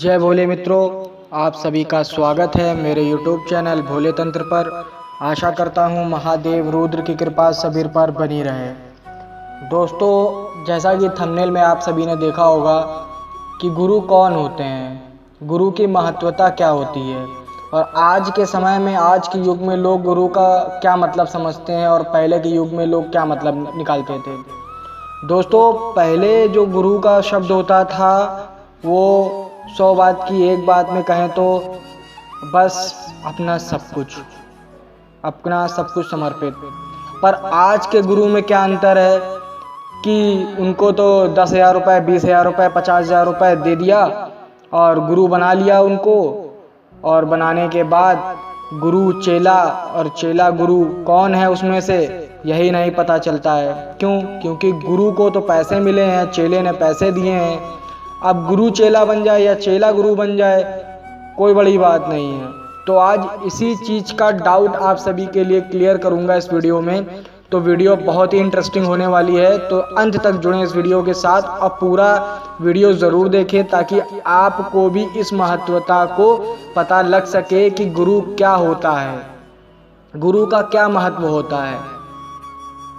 जय भोले मित्रों, आप सभी का स्वागत है मेरे YouTube चैनल भोले तंत्र पर। आशा करता हूँ महादेव रुद्र की कृपा सभी पर बनी रहे। दोस्तों, जैसा कि थंबनेल में आप सभी ने देखा होगा कि गुरु कौन होते हैं, गुरु की महत्वता क्या होती है और आज के समय में, आज के युग में लोग गुरु का क्या मतलब समझते हैं और पहले के युग में लोग क्या मतलब निकालते थे। दोस्तों, पहले जो गुरु का शब्द होता था वो 100 बात की एक बात में कहें तो बस अपना सब कुछ समर्पित। पर आज के गुरु में क्या अंतर है कि उनको तो 10,000 रुपये, 20,000 रुपये, 50,000 रुपये दे दिया और गुरु बना लिया उनको। और बनाने के बाद गुरु चेला और चेला गुरु कौन है उसमें से यही नहीं पता चलता है। क्यों? क्योंकि गुरु को तो पैसे मिले हैं, चेले ने पैसे दिए हैं। अब गुरु चेला बन जाए या चेला गुरु बन जाए कोई बड़ी बात नहीं है। तो आज इसी चीज़ का डाउट आप सभी के लिए क्लियर करूंगा इस वीडियो में। तो वीडियो बहुत ही इंटरेस्टिंग होने वाली है, तो अंत तक जुड़ें इस वीडियो के साथ और पूरा वीडियो ज़रूर देखें ताकि आपको भी इस महत्वता को पता लग सके कि गुरु क्या होता है, गुरु का क्या महत्व होता है।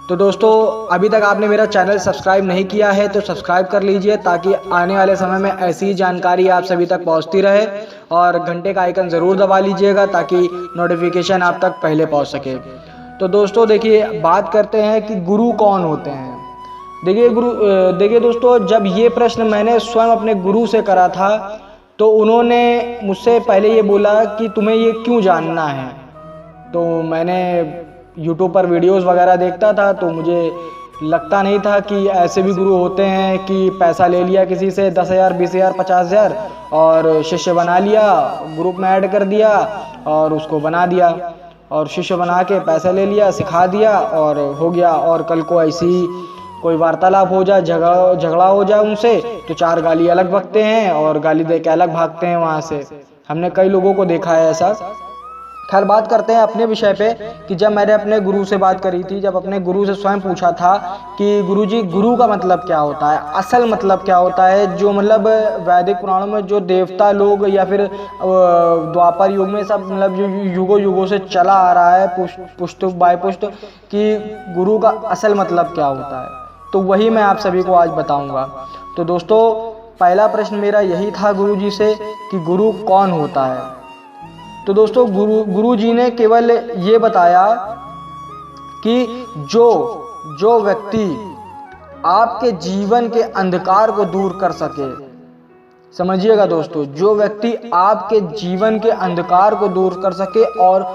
तो दोस्तों, अभी तक आपने मेरा चैनल सब्सक्राइब नहीं किया है तो सब्सक्राइब कर लीजिए ताकि आने वाले समय में ऐसी ही जानकारी आप सभी तक पहुंचती रहे। और घंटे का आइकन ज़रूर दबा लीजिएगा ताकि नोटिफिकेशन आप तक पहले पहुंच सके। तो दोस्तों देखिए, बात करते हैं कि गुरु कौन होते हैं। देखिए दोस्तों, जब ये प्रश्न मैंने स्वयं अपने गुरु से करा था तो उन्होंने मुझसे पहले ये बोला कि तुम्हें ये क्यों जानना है। तो मैंने YouTube पर वीडियोस वगैरह देखता था तो मुझे लगता नहीं था कि ऐसे भी गुरु होते हैं कि पैसा ले लिया किसी से 10,000, 20,000, 50,000 और शिष्य बना लिया, ग्रुप में ऐड कर दिया और उसको बना दिया और शिष्य बना के पैसा ले लिया, सिखा दिया और हो गया। और कल को ऐसी कोई वार्तालाप हो जाए, झगड़ा हो जाए उनसे तो 4 गाली अलग बकते हैं और गाली दे के अलग भागते हैं वहाँ से। हमने कई लोगों को देखा है ऐसा। खैर, बात करते हैं अपने विषय पे कि जब मैंने अपने गुरु से बात करी थी, जब अपने गुरु से स्वयं पूछा था कि गुरुजी गुरु का मतलब क्या होता है, असल मतलब क्या होता है, जो मतलब वैदिक पुराणों में जो देवता लोग या फिर द्वापर युग में सब मतलब जो युगों से चला आ रहा है पुष्ट बाय पुष्ट कि गुरु का असल मतलब क्या होता है, तो वही मैं आप सभी को आज बताऊँगा। तो दोस्तों, पहला प्रश्न मेरा यही था गुरुजी से कि गुरु कौन होता है। तो दोस्तों, गुरु जी ने केवल ये बताया कि जो व्यक्ति आपके जीवन के अंधकार को दूर कर सके, समझिएगा दोस्तों, जो व्यक्ति आपके जीवन के अंधकार को दूर कर सके और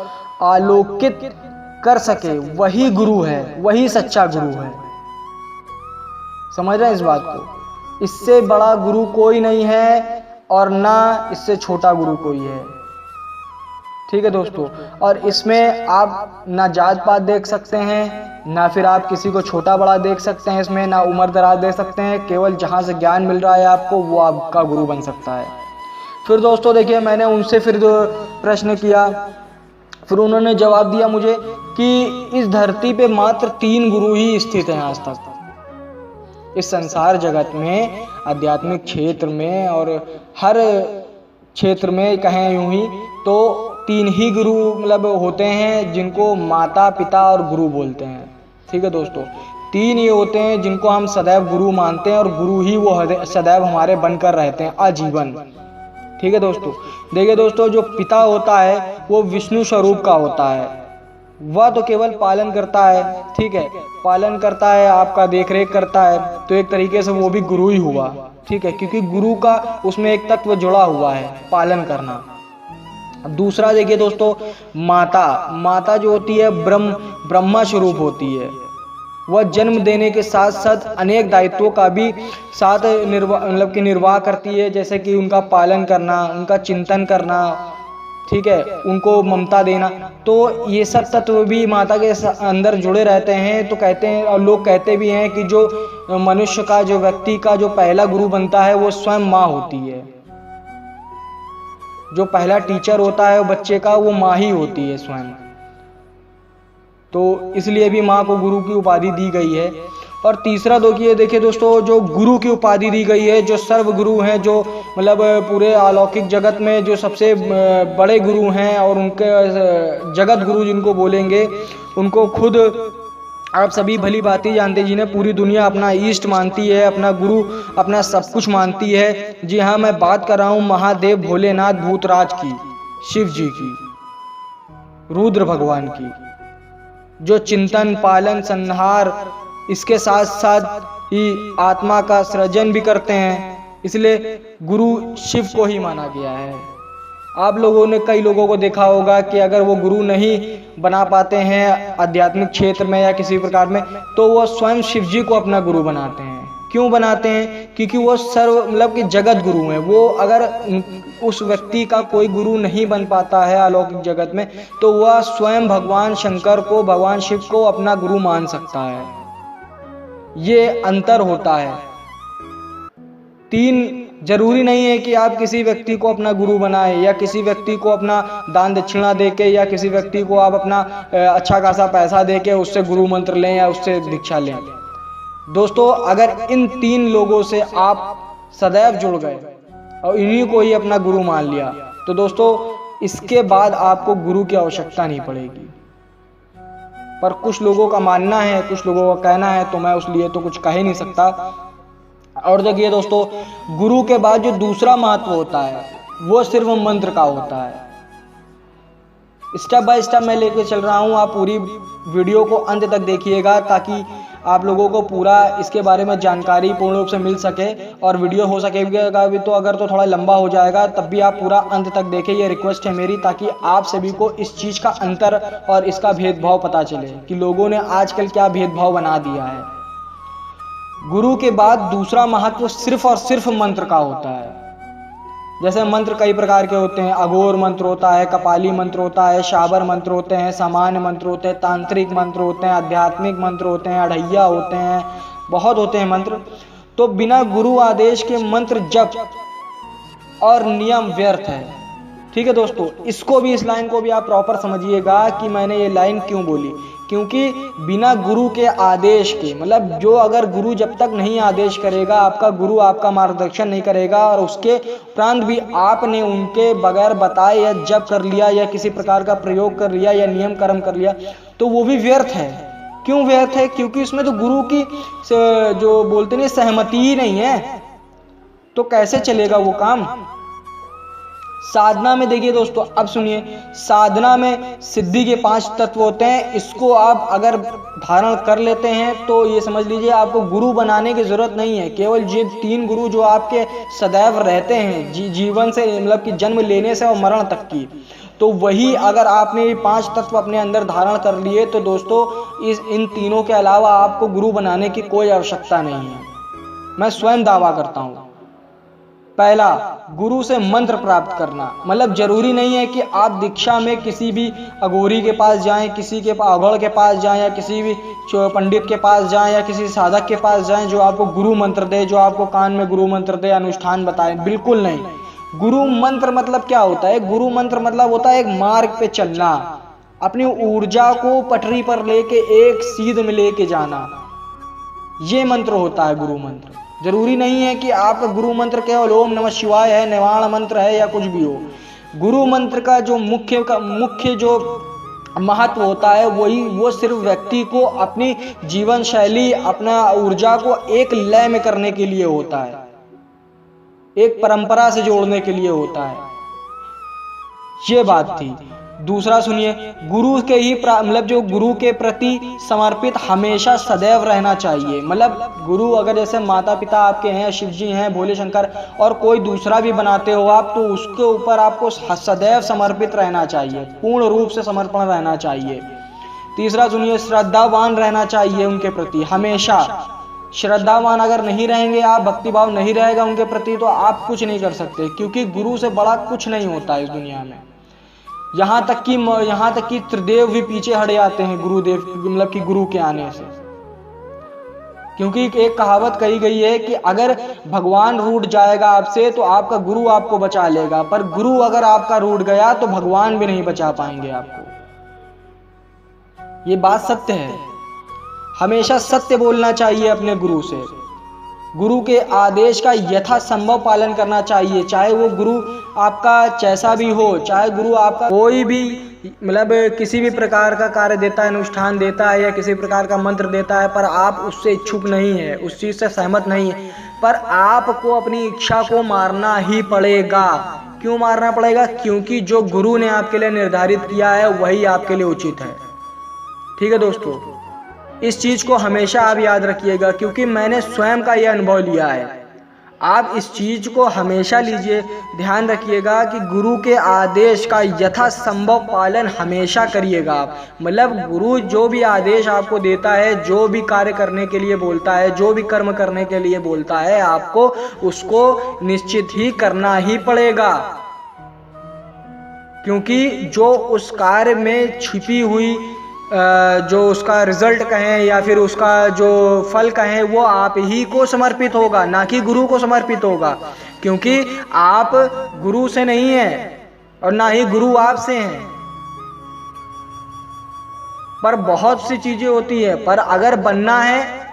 आलोकित कर सके वही गुरु है, वही सच्चा गुरु है। समझ रहे हैं इस बात को? इससे बड़ा गुरु कोई नहीं है और ना इससे छोटा गुरु कोई है। ठीक है दोस्तों, और इसमें आप ना जात पात देख सकते हैं, ना फिर आप किसी को छोटा बड़ा देख सकते हैं, इसमें ना उम्र दराज देख सकते हैं। केवल जहाँ से ज्ञान मिल रहा है आपको वो आपका गुरु बन सकता है। फिर दोस्तों देखिए, मैंने उनसे फिर प्रश्न किया, फिर उन्होंने जवाब दिया मुझे कि इस धरती पे मात्र 3 गुरु ही स्थित हैं आज तक। इस संसार जगत में, आध्यात्मिक क्षेत्र में और हर क्षेत्र में कहें यूं ही तो 3 ही गुरु मतलब होते हैं जिनको माता पिता और गुरु बोलते हैं। ठीक है दोस्तों, 3 ये होते हैं जिनको हम सदैव गुरु मानते हैं और गुरु ही वो सदैव हमारे बनकर रहते हैं आजीवन। ठीक है दोस्तों, देखिए दोस्तों, जो पिता होता है वो विष्णु स्वरूप का होता है। वह तो केवल पालन करता है, ठीक है, पालन करता है, आपका देख रेख करता है, तो एक तरीके से वो भी गुरु ही हुआ। ठीक है, क्योंकि गुरु का उसमें एक तत्व जुड़ा हुआ है, पालन करना। अब दूसरा देखिए दोस्तों, माता जो होती है ब्रह्मा स्वरूप होती है। वह जन्म देने के साथ साथ अनेक दायित्वों का भी साथ निर्वाह करती है, जैसे कि उनका पालन करना, उनका चिंतन करना, ठीक है, उनको ममता देना। तो ये सब तत्व भी माता के अंदर जुड़े रहते हैं। तो कहते हैं और लोग कहते भी हैं कि जो मनुष्य का, जो व्यक्ति का जो पहला गुरु बनता है वो स्वयं माँ होती है। जो पहला टीचर होता है वो बच्चे का, वो माँ ही होती है स्वयं। तो इसलिए भी माँ को गुरु की उपाधि दी गई है। और तीसरा देखिए दोस्तों, जो गुरु की उपाधि दी गई है, जो सर्व गुरु हैं, जो मतलब पूरे अलौकिक जगत में जो सबसे बड़े गुरु हैं और उनके जगत गुरु जिनको बोलेंगे, उनको खुद आप सभी भली भांति जानते हैं, जिन्हें पूरी दुनिया अपना ईष्ट मानती है, अपना गुरु, अपना सब कुछ मानती है। जी हाँ, मैं बात कर रहा हूँ महादेव भोलेनाथ भूतराज की, शिव जी की, रुद्र भगवान की, जो चिंतन, पालन, संहार, इसके साथ साथ ही आत्मा का सृजन भी करते हैं। इसलिए गुरु शिव को ही माना गया है। आप लोगों ने कई लोगों को देखा होगा कि अगर वो गुरु नहीं बना पाते हैं आध्यात्मिक क्षेत्र में या किसी प्रकार में, तो वो स्वयं शिव जी को अपना गुरु बनाते हैं। क्यों बनाते हैं? क्योंकि वो सर्व मतलब कि जगत गुरु हैं। वो अगर उस व्यक्ति का कोई गुरु नहीं बन पाता है अलौकिक जगत में, तो वह स्वयं भगवान शंकर को, भगवान शिव को अपना गुरु मान सकता है। ये अंतर होता है। जरूरी नहीं है कि आप किसी व्यक्ति को अपना गुरु बनाएं या किसी व्यक्ति को अपना दान दक्षिणा देके या किसी व्यक्ति को आप अपना अच्छा खासा पैसा देके उससे गुरु मंत्र लें या उससे दीक्षा लें। दोस्तों, अगर इन 3 लोगों से आप सदैव जुड़ गए और इन्हीं को ही अपना गुरु मान लिया, तो दोस्तों इसके बाद आपको गुरु की आवश्यकता नहीं पड़ेगी। पर कुछ लोगों का मानना है, कुछ लोगों का कहना है, तो मैं उस लिए तो कुछ कह ही नहीं सकता। और देखिए दोस्तों, गुरु के बाद जो दूसरा महत्व होता है वो सिर्फ मंत्र का होता है। स्टेप बाय स्टेप मैं लेके चल रहा हूँ, आप पूरी वीडियो को अंत तक देखिएगा ताकि आप लोगों को पूरा इसके बारे में जानकारी पूर्ण रूप से मिल सके। और वीडियो हो सकेगा भी तो अगर तो थोड़ा लंबा हो जाएगा, तब भी आप पूरा अंत तक देखें, ये रिक्वेस्ट है मेरी, ताकि आप सभी को इस चीज़ का अंतर और इसका भेदभाव पता चले कि लोगों ने आजकल क्या भेदभाव बना दिया है। गुरु के बाद दूसरा महत्व सिर्फ और सिर्फ मंत्र का होता है। जैसे मंत्र कई प्रकार के होते हैं, अघोर मंत्र होता है, कपाली मंत्र होता है, शाबर मंत्र होते हैं, सामान्य मंत्र होते हैं, तांत्रिक मंत्र होते हैं, आध्यात्मिक मंत्र होते हैं, अढ़ैया होते हैं, बहुत होते हैं मंत्र। तो बिना गुरु आदेश के मंत्र जप और नियम व्यर्थ है। ठीक है दोस्तों, इसको भी, इस लाइन को भी आप प्रॉपर समझिएगा कि मैंने ये लाइन क्यों बोली। क्योंकि बिना गुरु के आदेश के, मतलब जो अगर गुरु जब तक नहीं आदेश करेगा, आपका गुरु आपका मार्गदर्शन नहीं करेगा और उसके उपरांत भी आपने उनके बगैर बताए या जप कर लिया या किसी प्रकार का प्रयोग कर लिया या नियम कर्म कर लिया, तो वो भी व्यर्थ है। क्यों व्यर्थ है? क्योंकि उसमें तो गुरु की जो बोलते नहीं सहमति ही नहीं है, तो कैसे चलेगा वो काम। साधना में देखिए दोस्तों, अब सुनिए, साधना में सिद्धि के 5 तत्व होते हैं। इसको आप अगर धारण कर लेते हैं तो ये समझ लीजिए आपको गुरु बनाने की जरूरत नहीं है। केवल ये 3 गुरु जो आपके सदैव रहते हैं जीवन से, मतलब कि जन्म लेने से और मरण तक की, तो वही अगर आपने 5 तत्व अपने अंदर धारण कर लिए, तो दोस्तों इन तीनों के अलावा आपको गुरु बनाने की कोई आवश्यकता नहीं है। मैं स्वयं दावा करता हूँ। पहला, गुरु से मंत्र प्राप्त करना। मतलब जरूरी नहीं है कि आप दीक्षा में किसी भी अघोरी के पास जाएं, किसी के अघड़ के पास जाएं या किसी भी पंडित के पास जाएं या किसी साधक के पास जाएं जो आपको गुरु मंत्र दे, जो आपको कान में गुरु मंत्र दे, अनुष्ठान बताए। बिल्कुल नहीं। गुरु मंत्र मतलब क्या होता है? गुरु मंत्र मतलब होता है एक मार्ग पे चलना, अपनी ऊर्जा को पटरी पर लेके एक सीध में लेके जाना, ये मंत्र होता है गुरु मंत्र। जरूरी नहीं है कि आपका गुरु मंत्र केवल ओम नमः शिवाय है, निवाण मंत्र है या कुछ भी हो। गुरु मंत्र का जो मुख्य जो महत्व होता है वो सिर्फ व्यक्ति को अपनी जीवन शैली, अपना ऊर्जा को एक लय में करने के लिए होता है, एक परंपरा से जोड़ने के लिए होता है। ये बात थी। दूसरा सुनिए, गुरु के ही मतलब जो गुरु के प्रति समर्पित हमेशा सदैव रहना चाहिए। मतलब गुरु अगर जैसे माता पिता आपके हैं, शिव जी हैं, भोले शंकर, और कोई दूसरा भी बनाते हो आप, तो उसके ऊपर आपको सदैव समर्पित रहना चाहिए, पूर्ण रूप से समर्पण रहना चाहिए। तीसरा सुनिए, श्रद्धावान रहना चाहिए उनके प्रति हमेशा। श्रद्धावान अगर नहीं रहेंगे आप, भक्तिभाव नहीं रहेगा उनके प्रति, तो आप कुछ नहीं कर सकते, क्योंकि गुरु से बड़ा कुछ नहीं होता इस दुनिया में। यहाँ तक कि त्रिदेव भी पीछे हट जाते हैं गुरुदेव, मतलब कि गुरु के आने से। क्योंकि एक कहावत कही गई है कि अगर भगवान रूठ जाएगा आपसे तो आपका गुरु आपको बचा लेगा, पर गुरु अगर आपका रूठ गया तो भगवान भी नहीं बचा पाएंगे आपको। ये बात सत्य है। हमेशा सत्य बोलना चाहिए अपने गुरु से। गुरु के आदेश का यथासंभव पालन करना चाहिए, चाहे वो गुरु आपका जैसा भी हो, चाहे गुरु आपका कोई भी मतलब किसी भी प्रकार का कार्य देता है, अनुष्ठान देता है या किसी प्रकार का मंत्र देता है, पर आप उससे इच्छुक नहीं है, उस चीज़ से सहमत नहीं है, पर आपको अपनी इच्छा को मारना ही पड़ेगा। क्यों मारना पड़ेगा? क्योंकि जो गुरु ने आपके लिए निर्धारित किया है वही आपके लिए उचित है। ठीक है दोस्तों, इस चीज़ को हमेशा आप याद रखिएगा, क्योंकि मैंने स्वयं का यह अनुभव लिया है। आप इस चीज़ को हमेशा लीजिए, ध्यान रखिएगा कि गुरु के आदेश का यथासंभव पालन हमेशा करिएगा आप। मतलब गुरु जो भी आदेश आपको देता है, जो भी कार्य करने के लिए बोलता है, जो भी कर्म करने के लिए बोलता है, आपको उसको निश्चित ही करना ही पड़ेगा, क्योंकि जो उस कार्य में छिपी हुई जो उसका रिजल्ट कहें या फिर उसका जो फल कहें, वो आप ही को समर्पित होगा, ना कि गुरु को समर्पित होगा। क्योंकि आप गुरु से नहीं हैं और ना ही गुरु आपसे हैं। पर बहुत सी चीजें होती है, पर अगर बनना है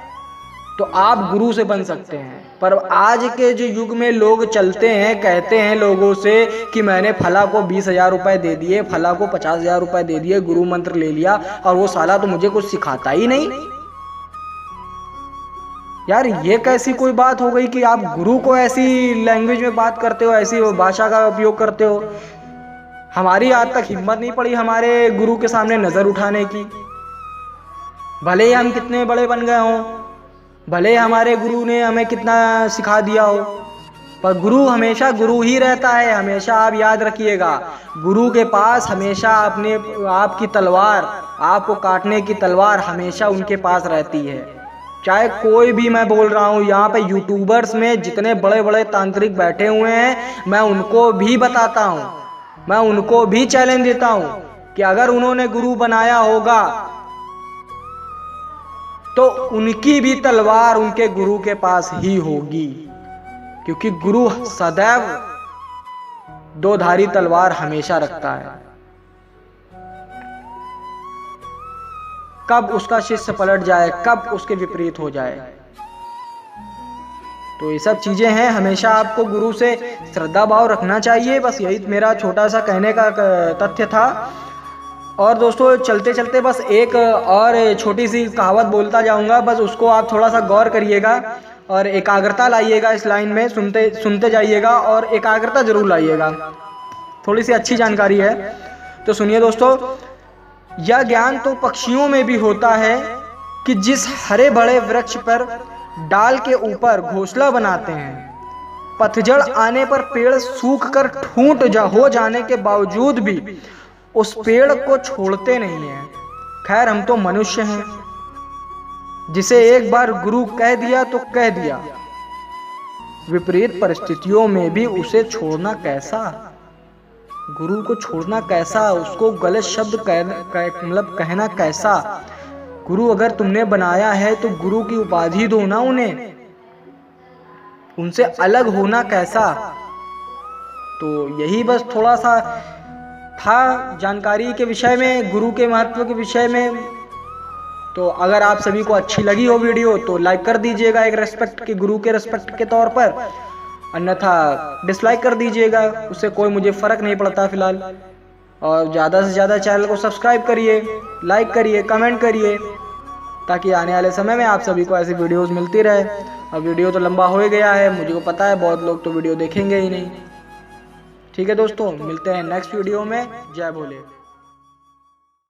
तो आप गुरु से बन सकते हैं। पर आज के जो युग में लोग चलते हैं, कहते हैं लोगों से कि मैंने फला को 20,000 रुपए दे दिए, फला को 50,000 रुपए दे दिए, गुरु मंत्र ले लिया, और वो साला तो मुझे कुछ सिखाता ही नहीं। यार ये कैसी कोई बात हो गई कि आप गुरु को ऐसी लैंग्वेज में बात करते हो, ऐसी भाषा का उपयोग करते हो। हमारी आज तक हिम्मत नहीं पड़ी हमारे गुरु के सामने नजर उठाने की। भले ही हम कितने बड़े बन गए हों, भले हमारे गुरु ने हमें कितना सिखा दिया हो, पर गुरु हमेशा गुरु ही रहता है। हमेशा आप याद रखिएगा, गुरु के पास हमेशा अपने आपकी तलवार, आपको काटने की तलवार हमेशा उनके पास रहती है। चाहे कोई भी, मैं बोल रहा हूँ यहाँ पे यूट्यूबर्स में जितने बड़े बड़े तांत्रिक बैठे हुए हैं, मैं उनको भी बताता हूँ, मैं उनको भी चैलेंज देता हूँ कि अगर उन्होंने गुरु बनाया होगा तो उनकी भी तलवार उनके गुरु के पास ही होगी, क्योंकि गुरु सदैव दो धारी तलवार हमेशा रखता है। कब उसका शिष्य पलट जाए, कब उसके विपरीत हो जाए। तो ये सब चीजें हैं, हमेशा आपको गुरु से श्रद्धा भाव रखना चाहिए। बस यही मेरा छोटा सा कहने का तथ्य था। और दोस्तों चलते चलते बस एक और छोटी सी कहावत बोलता जाऊंगा, बस उसको आप थोड़ा सा गौर करिएगा और एकाग्रता लाइएगा इस लाइन में, सुनते जाइएगा और एकाग्रता जरूर लाइएगा। थोड़ी सी अच्छी जानकारी है तो सुनिए दोस्तों। यह ज्ञान तो पक्षियों में भी होता है कि जिस हरे बड़े वृक्ष पर डाल के ऊपर घोंसला बनाते हैं, पतझड़ आने पर पेड़ सूख कर ठूंठ हो जाने के बावजूद भी उस पेड़ को छोड़ते नहीं है। खैर हम तो मनुष्य हैं, जिसे एक बार गुरु कह दिया तो कह दिया, विपरीत परिस्थितियों में भी उसे छोड़ना कैसा, गुरु को छोड़ना कैसा, उसको गलत शब्द मतलब कहना कैसा। गुरु अगर तुमने बनाया है तो गुरु की उपाधि दो ना उन्हें, उनसे अलग होना कैसा। तो यही बस थोड़ा सा था जानकारी के विषय में, गुरु के महत्व के विषय में। तो अगर आप सभी को अच्छी लगी हो वीडियो तो लाइक कर दीजिएगा, एक रेस्पेक्ट के, गुरु के रेस्पेक्ट के तौर पर, अन्यथा डिसलाइक कर दीजिएगा, उससे कोई मुझे फ़र्क नहीं पड़ता फ़िलहाल। और ज़्यादा से ज़्यादा चैनल को सब्सक्राइब करिए, लाइक करिए, कमेंट करिए, ताकि आने वाले समय में आप सभी को ऐसी वीडियोस मिलती रहे। और वीडियो तो लंबा हो गया है, मुझे को पता है, बहुत लोग तो वीडियो देखेंगे ही नहीं। ठीक है दोस्तों, मिलते हैं नेक्स्ट वीडियो में। जय भोले।